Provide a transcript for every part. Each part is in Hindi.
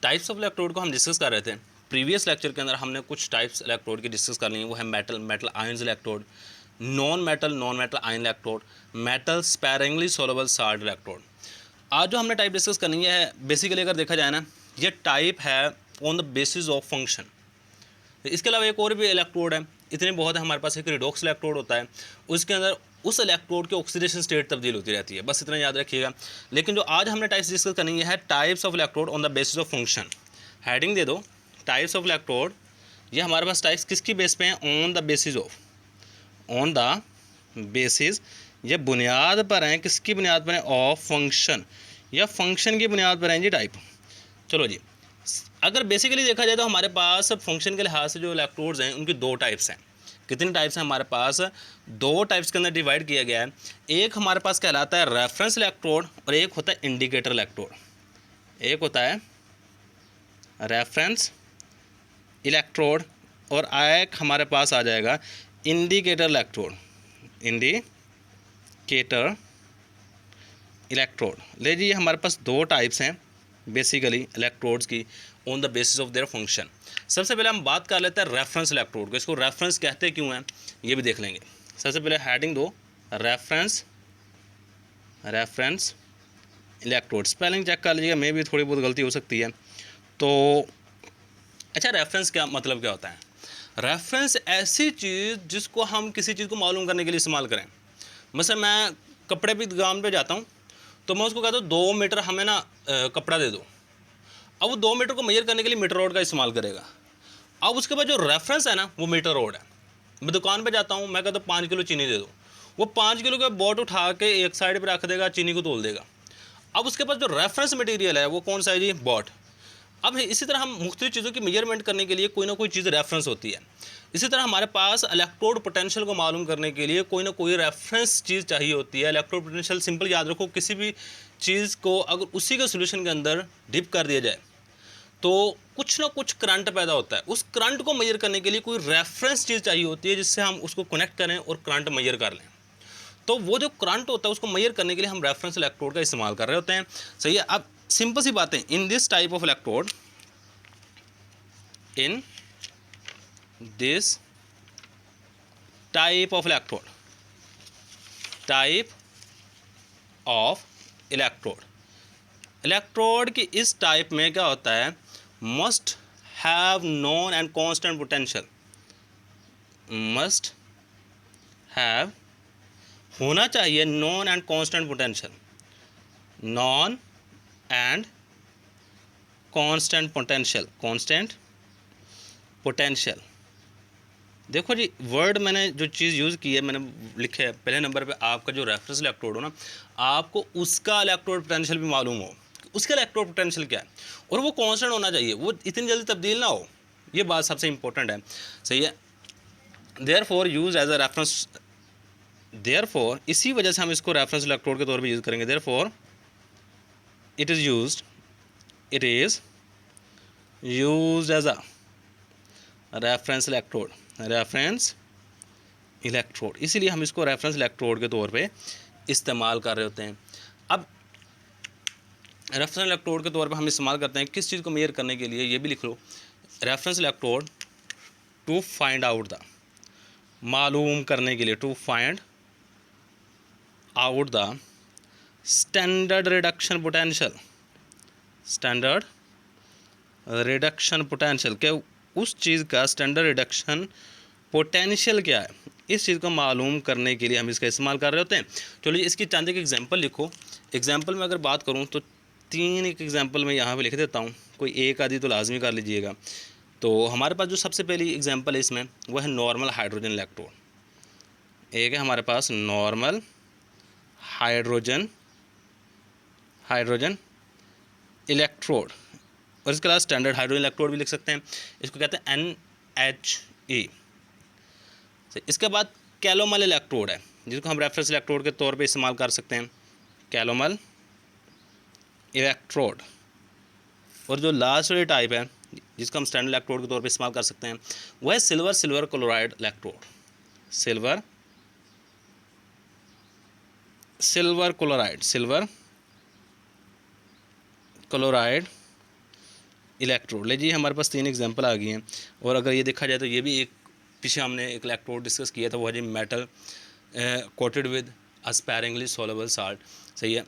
टाइप्स ऑफ इलेक्ट्रोड को हम डिस्कस कर रहे थे। प्रीवियस लेक्चर के अंदर हमने कुछ टाइप्स इलेक्ट्रोड की डिस्कस कर ली है। वो है metal ions electrode, non metal ion electrode, metal sparingly soluble salt electrode. आज जो हमने टाइप डिस्कस करनी है, बेसिकली अगर देखा जाए ना, ये टाइप है on the basis of function. इसके अलावा एक और भी इलेक्ट्रोड है, इतने बहुत है हमारे पास। एक रिडॉक्स इलेक्ट्रोड होता है, उसके अंदर उस इलेक्ट्रोड की ऑक्सीडेशन स्टेट तब्दील होती रहती है, बस इतना याद रखिएगा। लेकिन जो आज हमने टाइप्स डिस्कस करनी है types of electrode on the basis of function. Heading दे दो, टाइप्स ऑफ इलेक्ट्रोड। ये हमारे पास टाइप्स किसकी बेस पे हैं? On the basis of, on the basis, ये बुनियाद पर हैं, किसकी बुनियाद पर हैं? ऑफ फंक्शन, या फंक्शन की बुनियाद पर हैं जी टाइप। चलो जी, अगर बेसिकली देखा जाए तो हमारे पास फंक्शन के लिहाज से जो इलेक्ट्रोड्स हैं उनकी दो टाइप्स हैं। कितनी टाइप्स हैं हमारे पास? दो टाइप्स के अंदर डिवाइड किया गया है। एक हमारे पास कहलाता है रेफरेंस इलेक्ट्रोड और एक होता है इंडिकेटर इलेक्ट्रोड। एक होता है रेफरेंस इलेक्ट्रोड और एक हमारे पास आ जाएगा इंडिकेटर इलेक्ट्रोड। इंडिकेटर इलेक्ट्रोड, ले जी, हमारे पास दो टाइप्स हैं बेसिकली इलेक्ट्रोड्स की on the basis of their function. सबसे पहले हम बात कर लेते हैं रेफरेंस इलेक्ट्रोड को। इसको रेफरेंस कहते क्यों हैं ये भी देख लेंगे। सबसे पहले हेडिंग दो, रेफरेंस इलेक्ट्रोड। स्पेलिंग चेक कर लीजिएगा, मे भी थोड़ी बहुत गलती हो सकती है। तो अच्छा, रेफरेंस क्या मतलब क्या होता है? रेफरेंस ऐसी चीज़ जिसको हम किसी चीज़ को मालूम करने के लिए इस्तेमाल करें। मतलब मैं कपड़े की दुकान पे जाता हूँ, तो मैं उसको कहता हूँ 2 मीटर हमें ना कपड़ा दे दो। अब वो 2 मीटर को मेजर करने के लिए मीटर रोड का इस्तेमाल करेगा। अब उसके बाद जो रेफरेंस है ना, वो मीटर रोड है। मैं दुकान पे जाता हूँ, मैं कहता हूँ 5 किलो चीनी दे दो। वो 5 किलो का बोट उठा के एक साइड पे रख देगा, चीनी को तोल देगा। अब उसके पास जो रेफरेंस मटेरियल है वो कौन सा है जी? बॉट। अब इसी तरह हम मुख्तलिफ चीज़ों की मेजरमेंट करने के लिए कोई ना कोई चीज़ रेफरेंस होती है। इसी तरह हमारे पास इलेक्ट्रोड पोटेंशियल को मालूम करने के लिए कोई ना कोई रेफरेंस चीज़ चाहिए होती है। इलेक्ट्रोड पोटेंशियल सिंपल याद रखो, किसी भी चीज़ को अगर उसी के सोल्यूशन के अंदर डिप कर दिया जाए तो कुछ ना कुछ करंट पैदा होता है। उस करंट को मेजर करने के लिए कोई रेफरेंस चीज़ चाहिए होती है जिससे हम उसको कनेक्ट करें और करंट मेजर कर लें। तो वो जो करंट होता है उसको मेजर करने के लिए हम रेफरेंस इलेक्ट्रोड का इस्तेमाल कर रहे होते हैं। सही है। अब सिंपल सी बातें, in this type of electrode, in this type of electrode, type of electrode, electrode की इस टाइप में क्या होता है? Must have non and constant potential. Must have, होना चाहिए non and constant potential. Non and constant potential, constant potential. देखो जी, वर्ड मैंने जो चीज़ यूज़ की है, मैंने लिखे है पहले नंबर पे, आपका जो रेफरेंस इलेक्ट्रोड हो ना, आपको उसका इलेक्ट्रोड पोटेंशियल भी मालूम हो, उसका इलेक्ट्रोड पोटेंशियल क्या है, और वो कांस्टेंट होना चाहिए, वो इतनी जल्दी तब्दील ना हो। ये बात सबसे इंपॉर्टेंट है। सही है। Therefore use as a reference, therefore इसी वजह से हम इसको रेफरेंस इलेक्ट्रोड के तौर पर यूज़ करेंगे। Therefore it is used, it is used as a reference electrode, reference electrode, इसीलिए हम इसको रेफरेंस इलेक्ट्रोड के तौर पे इस्तेमाल कर रहे होते हैं। अब रेफरेंस इलेक्ट्रोड के तौर पे हम इस्तेमाल करते हैं किस चीज़ को मेजर करने के लिए, ये भी लिख लो। Reference electrode to find out the, मालूम करने के लिए, to find out the standard reduction potential, standard reduction potential, क्या उस चीज़ का स्टैंडर्ड रिडक्शन पोटेंशियल क्या है, इस चीज़ को मालूम करने के लिए हम इसका इस्तेमाल कर रहे होते हैं। चलिए इसकी चंद एक एग्जांपल लिखो। एग्जांपल में अगर बात करूं तो 3 एक एग्जांपल मैं यहाँ पे लिख देता हूँ, कोई एक आदि तो लाजमी कर लीजिएगा। तो हमारे पास जो सबसे पहली एग्जांपल है इसमें, वो है नॉर्मल हाइड्रोजन इलेक्ट्रोड। एक है हमारे पास नॉर्मल हाइड्रोजन इलेक्ट्रोड, और इसके अलावा स्टैंडर्ड हाइड्रोजन इलेक्ट्रोड भी लिख सकते हैं। इसको कहते हैं NHE। इसके बाद कैलोमल इलेक्ट्रोड है, जिसको हम रेफरेंस इलेक्ट्रोड के तौर पे इस्तेमाल कर सकते हैं, कैलोमल इलेक्ट्रोड। और जो लास्ट वाली टाइप है जिसको हम स्टैंडर्ड इलेक्ट्रोड के तौर पे इस्तेमाल कर सकते हैं, वह है silver chloride electrode. Silver chloride electrode. ले जी हमारे पास 3 एग्जांपल आ गई हैं, और अगर ये देखा जाए तो ये भी एक पीछे हमने एक इलेक्ट्रोड डिस्कस किया था, वो है जी metal coated with sparingly soluble salt. सही है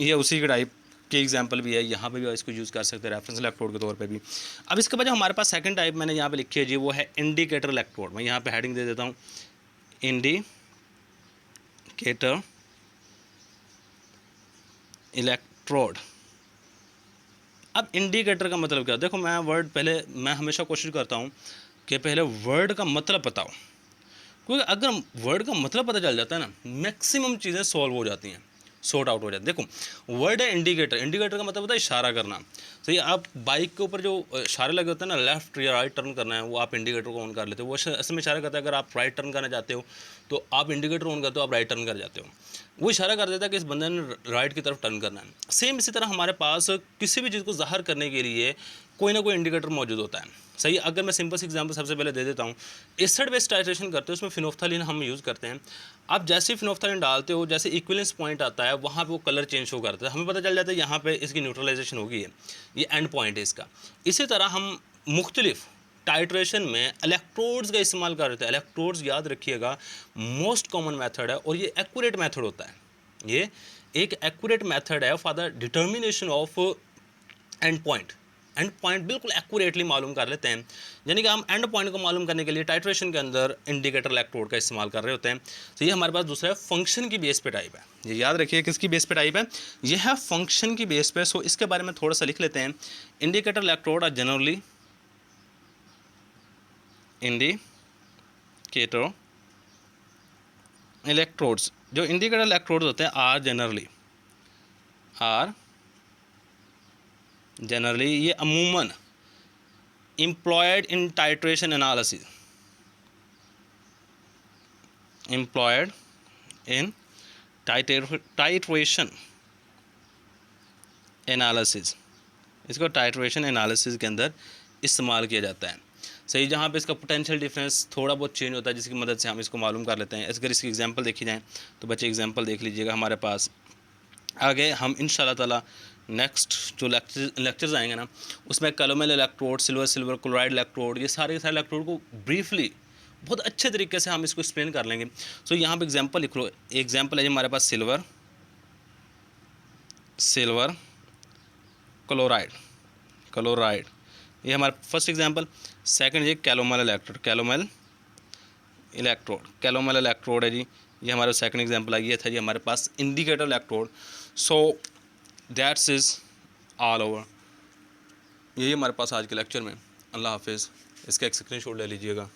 ये उसी के टाइप की एग्जांपल भी है, यहाँ पे भी इसको यूज़ कर सकते हैं रेफरेंस इलेक्ट्रोड के तौर पे भी। अब इसके बाद जो हमारे पास सेकंड टाइप मैंने यहाँ पे लिखी है जी, वो है इंडिकेटर इलेक्ट्रोड। मैं यहाँ पे हेडिंग दे देता हूँ, इंडिकेटर इलेक्ट्रोड। अब इंडिकेटर का मतलब क्या है? देखो मैं हमेशा कोशिश करता हूँ कि पहले वर्ड का मतलब बताओ, क्योंकि अगर वर्ड का मतलब पता चल जाता है ना, मैक्सिमम चीज़ें सॉल्व हो जाती हैं, सॉर्ट आउट हो जाती है। देखो वर्ड है इंडिकेटर, इंडिकेटर का मतलब होता है इशारा करना। सही, आप बाइक के ऊपर जो इशारे लगे होते हैं ना, लेफ्ट या राइट टर्न करना है, वो आप इंडिकेटर को ऑन कर लेते हो, वो असल में इशारा करता है। अगर आप राइट टर्न करना चाहते हो तो आप इंडिकेटर ऑन करते हो, आप राइट टर्न कर जाते हो, वो इशारा कर देता है कि इस बंदे ने राइट की तरफ टर्न करना है। सेम इसी तरह हमारे पास किसी भी चीज़ को ज़ाहिर करने के लिए कोई ना कोई इंडिकेटर मौजूद होता है। सही, अगर मैं सिंपल सी एग्जांपल सबसे पहले दे देता हूँ, एसिड बेस टाइट्रेशन करते हैं, उसमें फिनोफ्थलीन हम यूज़ करते हैं। आप जैसे ही फिनोफ्थलीन डालते हो, जैसे इक्विवेलेंस पॉइंट आता है, वहाँ पे वो कलर चेंज हो करता है, हमें पता चल जाता है यहाँ पे इसकी न्यूट्रलाइजेशन होगी है, ये एंड पॉइंट है इसका। इसी तरह हम मुख्तलिफ टाइट्रेशन में इलेक्ट्रोड्स का इस्तेमाल कर रहे थे। इलेक्ट्रोड्स याद रखिएगा मोस्ट कॉमन मेथड है, और ये एक्यूरेट मेथड होता है। ये एक एक्यूरेट मेथड है for the determination of and point. And point बिल्कुल एक्यूरेटली मालूम कर लेते हैं, यानी कि हम एंड पॉइंट को मालूम करने के लिए टाइट्रेशन के अंदर इंडिकेटर इलेक्ट्रोड का इस्तेमाल कर रहे होते हैं। तो ये हमारे पास दूसरा है फंक्शन की बेस पे टाइप है। ये याद रखिए किसकी बेस पे टाइप है, ये है फंक्शन की बेस पे। सो इसके बारे में थोड़ा सा लिख लेते हैं। Indicator electrode are generally indicator electrodes, जो इंडिकेटर इलेक्ट्रोड्स होते हैं आर जनरली ये अमूमन employed in titration analysis, employed in titration analysis, इसको टाइट्रेशन एनालिसिस के अंदर इस्तेमाल किया जाता है। सही, जहाँ पे इसका पोटेंशियल डिफरेंस थोड़ा बहुत चेंज होता है, जिसकी मदद से हम इसको मालूम कर लेते हैं। अगर इसकी एग्जांपल देखी जाए तो बच्चे एग्जांपल देख लीजिएगा हमारे पास। आगे हम इंशाल्लाह ताला नेक्स्ट जो लेक्चर्स आएंगे ना, उसमें calomel electrode, silver chloride electrode, ये सारे इलेक्ट्रोड को ब्रीफली बहुत अच्छे तरीके से हम इसको एक्सप्लेन कर लेंगे। सो यहाँ पे एग्जांपल लिख लो। एग्जांपल है हमारे पास सिल्वर क्लोराइड, ये हमारा फर्स्ट एग्जांपल। सेकंड ये कैलोमल इलेक्ट्रोड है जी, ये हमारा सेकंड एग्जांपल है। ये था जी हमारे पास indicator electrode. So that's is all over, यही हमारे पास आज के लेक्चर में। अल्लाह हाफिज़। इसका एक स्क्रीनशॉट ले लीजिएगा।